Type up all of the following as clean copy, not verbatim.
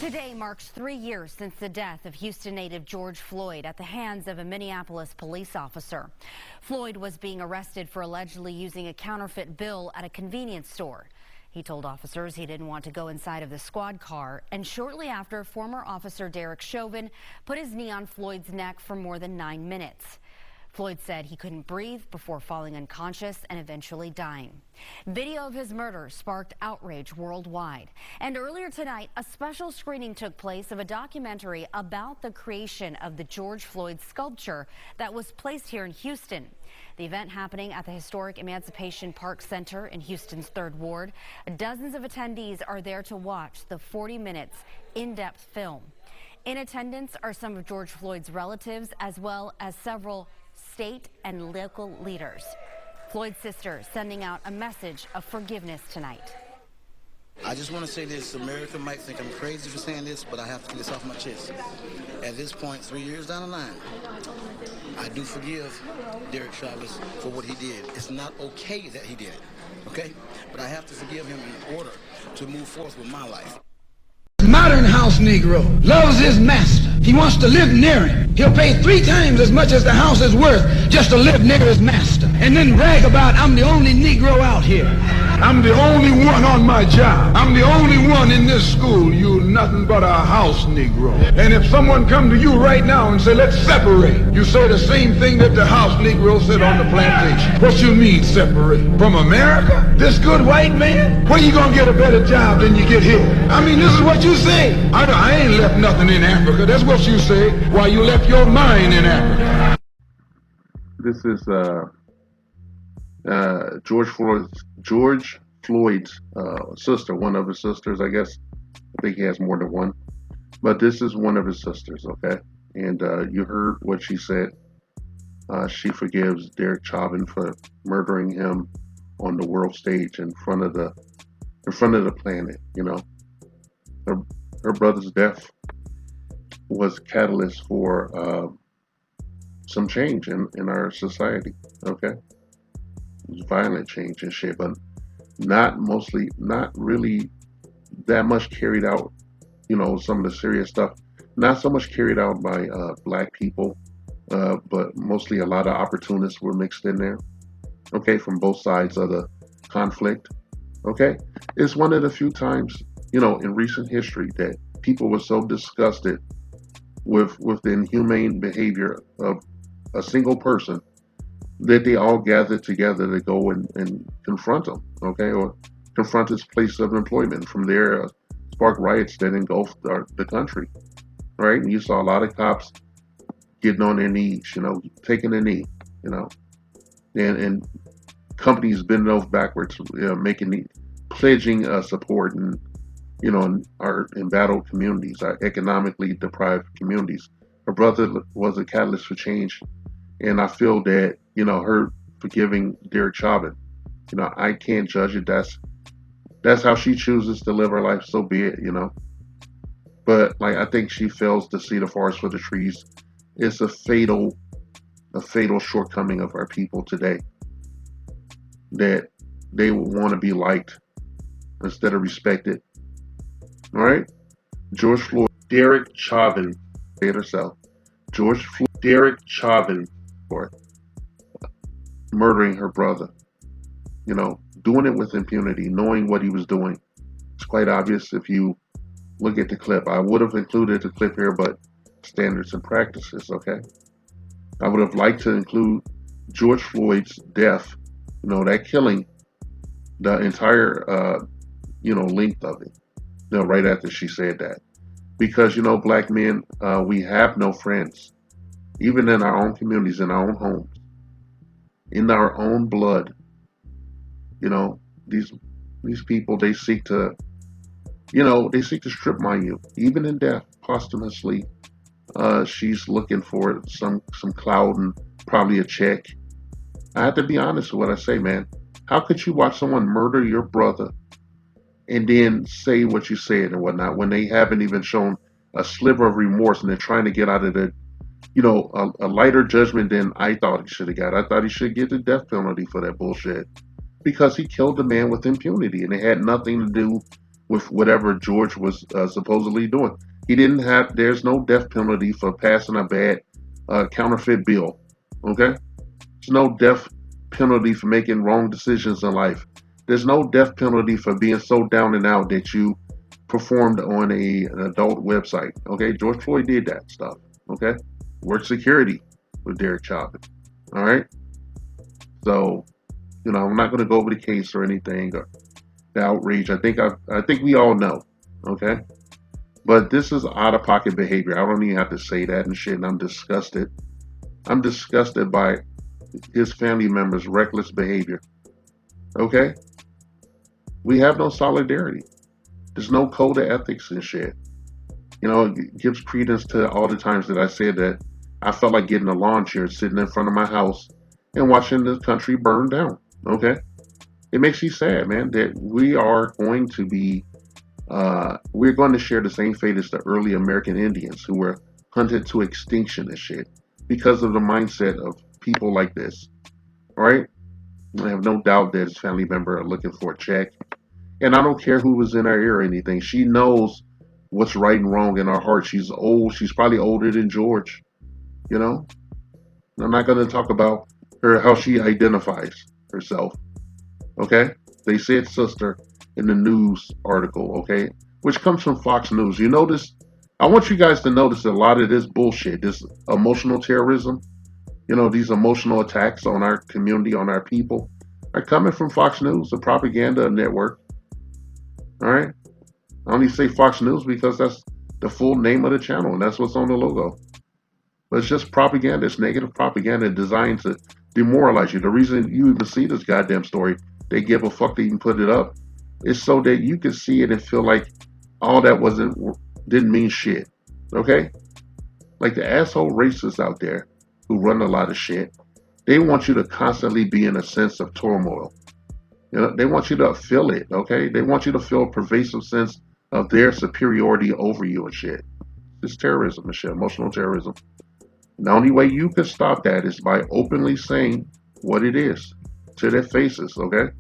Today marks 3 years since the death of Houston native George Floyd at the hands of a Minneapolis police officer. Floyd was being arrested for allegedly using a counterfeit bill at a convenience store. He told officers he didn't want to go inside of the squad car, and shortly after, former officer Derek Chauvin put his knee on Floyd's neck for more than 9 minutes. Floyd said he couldn't breathe before falling unconscious and eventually dying. Video of his murder sparked outrage worldwide. And earlier tonight, a special screening took place of a documentary about the creation of the George Floyd sculpture that was placed here in Houston. The event happening at the historic Emancipation Park Center in Houston's 3rd Ward. Dozens of attendees are there to watch the 40 minutes in-depth film. In attendance are some of George Floyd's relatives, as well as several state and local leaders. Floyd's sister sending out a message of forgiveness tonight. I just want to say this. America might think I'm crazy for saying this, but I have to get this off my chest. At this point, 3 years down the line, I do forgive Derek Chauvin for what he did. It's not okay that he did it, okay? But I have to forgive him in order to move forth with my life. Modern house Negro loves his master. He wants to live near him. He'll pay 3 times as much as the house is worth just to live near his master. And then brag about, I'm the only Negro out here. I'm the only one on my job. I'm the only one in this school. You're nothing but a house Negro. And if someone come to you right now and say, let's separate, you say the same thing that the house Negro said on the plantation. What you mean separate? From America? This good white man? Where you gonna get a better job than you get here? I mean, this is what you say. I ain't left nothing in Africa. That's what you say. Why you left your mind in Africa. This is George Floyd's sister, one of his sisters, I guess. I think he has more than one. But this is one of his sisters, okay? And you heard what she said. She forgives Derek Chauvin for murdering him on the world stage in front of the planet, you know. Her brother's death was catalyst for some change in our society, okay? Violent change and shit, but not really that much carried out, you know, some of the serious stuff, not so much carried out by black people, but mostly a lot of opportunists were mixed in there, okay, from both sides of the conflict, okay? It's one of the few times, you know, in recent history that people were so disgusted with the inhumane behavior of a single person that they all gathered together to go and confront him, okay, or confront his place of employment. From there, sparked riots that engulfed the country, right? And you saw a lot of cops getting on their knees, you know, taking a knee, you know, and companies bending over backwards, pledging support and, you know, in our embattled communities, our economically deprived communities. Her brother was a catalyst for change, and I feel that, you know, her forgiving Derek Chauvin, you know, I can't judge it. That's how she chooses to live her life. So be it, you know. But like, I think she fails to see the forest for the trees. It's a fatal shortcoming of our people today, that they want to be liked instead of respected. All right, George Floyd, Derek Chauvin, say it herself. George Floyd, Derek Chauvin, for murdering her brother. You know, doing it with impunity, knowing what he was doing. It's quite obvious if you look at the clip. I would have included the clip here, but standards and practices, okay? I would have liked to include George Floyd's death, you know, that killing, the entire, length of it, you know, right after she said that. Because, you know, black men, we have no friends, even in our own communities, in our own homes, in our own blood. You know, these people, they seek to strip mine you, even in death, posthumously. She's looking for some clout and probably a check. I have to be honest with what I say, man. How could you watch someone murder your brother and then say what you said and whatnot when they haven't even shown a sliver of remorse and they're trying to get out of the, you know, a lighter judgment than I thought he should have got. I thought he should get the death penalty for that bullshit, because he killed a man with impunity and it had nothing to do with whatever George was supposedly doing. He didn't have. There's no death penalty for passing a bad counterfeit bill. Okay, there's no death penalty for making wrong decisions in life. There's no death penalty for being so down and out that you performed on an adult website. Okay, George Floyd did that stuff. Okay, worked security with Derek Chauvin. All right, so I'm not going to go over the case or anything or the outrage. I think we all know. Okay, but this is out of pocket behavior. I don't even have to say that and shit. And I'm disgusted. I'm disgusted by his family members' reckless behavior. Okay, we have no solidarity. There's no code of ethics and shit. It gives credence to all the times that I said that I felt like getting a lawn chair, sitting in front of my house, and watching the country burn down. Okay, it makes you sad, man, that we're going to share the same fate as the early American Indians who were hunted to extinction and shit because of the mindset of people like this. All right, I have no doubt that his family member are looking for a check. And I don't care who was in her ear or anything. She knows what's right and wrong in her heart. She's old. She's probably older than George. You know. I'm not going to talk about her how she identifies herself. Okay. They said sister in the news article. Okay, which comes from Fox News. You notice? I want you guys to notice a lot of this bullshit, this emotional terrorism. These emotional attacks on our community, on our people, are coming from Fox News, the propaganda network. All right. I only say Fox News because that's the full name of the channel and that's what's on the logo. But it's just propaganda. It's negative propaganda designed to demoralize you. The reason you even see this goddamn story, they give a fuck to even put it up, is so that you can see it and feel like all that didn't mean shit. Okay? Like the asshole racists out there who run a lot of shit, they want you to constantly be in a sense of turmoil. They want you to feel it, okay? They want you to feel a pervasive sense of their superiority over you and shit. It's terrorism and shit, emotional terrorism. The only way you can stop that is by openly saying what it is to their faces, okay?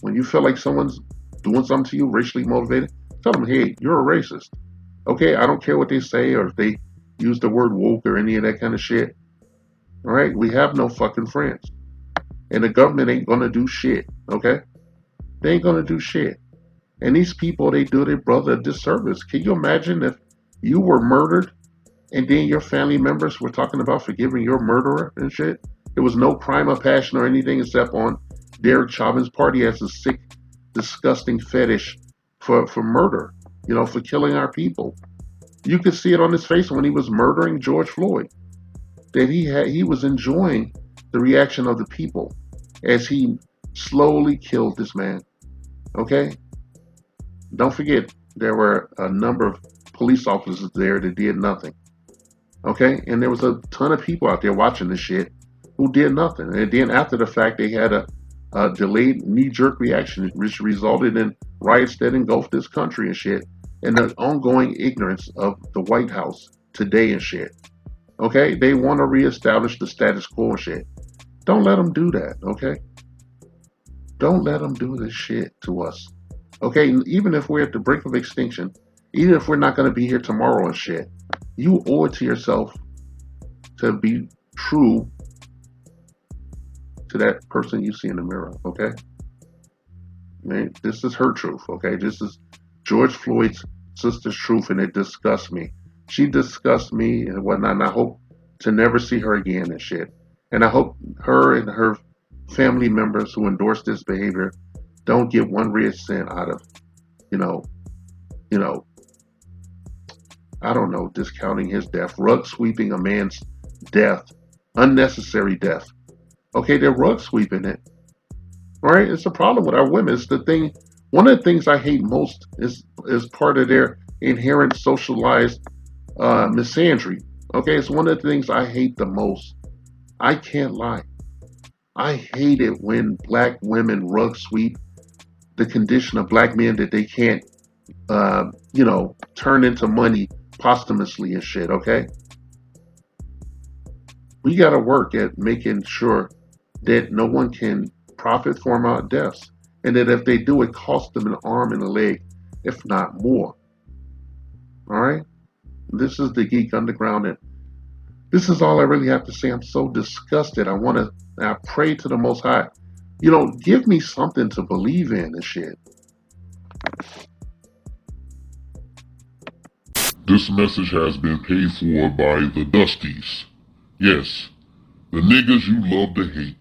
When you feel like someone's doing something to you, racially motivated, tell them, hey, you're a racist. Okay, I don't care what they say or if they use the word woke or any of that kind of shit. All right, we have no fucking friends. And the government ain't gonna do shit, okay? They ain't gonna do shit. And these people, they do their brother a disservice. Can you imagine if you were murdered and then your family members were talking about forgiving your murderer and shit? There was no crime of passion or anything except on Derek Chauvin's part. He has a sick, disgusting fetish for murder, for killing our people. You could see it on his face when he was murdering George Floyd, that he was enjoying the reaction of the people as he slowly killed this man. Okay? Don't forget, there were a number of police officers there that did nothing. Okay? And there was a ton of people out there watching this shit who did nothing. And then after the fact, they had a delayed knee-jerk reaction, which resulted in riots that engulfed this country and shit, and the ongoing ignorance of the White House today and shit. Okay? They want to reestablish the status quo and shit. Don't let them do that, okay? Don't let them do this shit to us. Okay, even if we're at the brink of extinction, even if we're not going to be here tomorrow and shit, you owe it to yourself to be true to that person you see in the mirror, okay? Man, this is her truth, okay? This is George Floyd's sister's truth, and it disgusts me. She disgusts me and whatnot, and I hope to never see her again and shit. And I hope her and her family members who endorse this behavior don't get one red cent out of, you know, I don't know, discounting his death, rug sweeping a man's death, unnecessary death. Okay, they're rug sweeping it. Right? It's a problem with our women. It's the thing. One of the things I hate most is part of their inherent socialized misandry. Okay, it's one of the things I hate the most. I can't lie. I hate it when black women rug sweep the condition of black men that they can't, turn into money posthumously and shit. Okay, we got to work at making sure that no one can profit from our deaths, and that if they do, it costs them an arm and a leg. if not more. All right? This is the Geek Underground, and this is all I really have to say. I'm so disgusted. I pray to the Most High, give me something to believe in and shit. This message has been paid for by the Dusties. Yes, the niggas you love to hate.